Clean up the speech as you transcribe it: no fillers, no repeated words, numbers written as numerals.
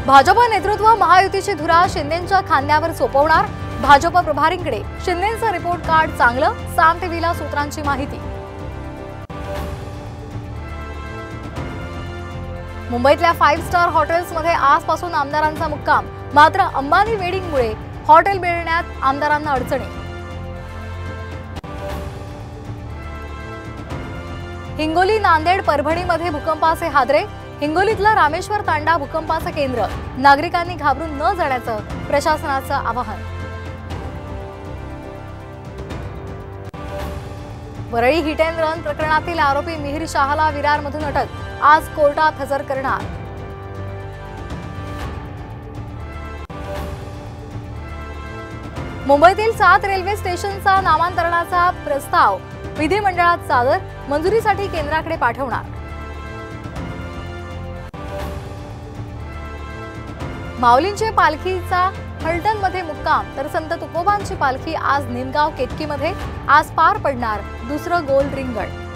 भाजप नेतृत्व महायुतीची धुरा शिंदेंच्या खांद्यावर सोपवणार। भाजप प्रभारींकडे शिंदेंचं रिपोर्ट कार्ड चांगलं, साम टीव्हीला सूत्रांची माहिती। मुंबईतल्या 5 स्टार हॉटेल्समध्ये आजपासून आमदारांचा मुक्काम, मात्र अंबानी वेडिंगमुळे हॉटेल मिळण्यात आमदारांना अडचणी। हिंगोली, नांदेड, परभणीमध्ये भूकंपाचे हादरे, हिंगोलीतलं रामेश्वर तांडा भूकंपाचं केंद्र, नागरिकांनी घाबरून न जाण्याचं प्रशासनाचं आवाहन। वरळी हिट अँड रन प्रकरणातील आरोपी मिहिर शहाला विरारमधून अटक, आज कोर्टात हजर करणार। मुंबईतील 7 रेल्वे स्टेशनचा नामांतरणाचा प्रस्ताव विधिमंडळात सादर, मंजुरीसाठी केंद्राकडे पाठवणार। माऊलींच्या पालखीचा फलटणमध्ये मुक्काम, तर संत तुकोबांची पालखी आज निमगाव केतकीमध्ये आज पार पडणार दुसरं गोल रिंगण।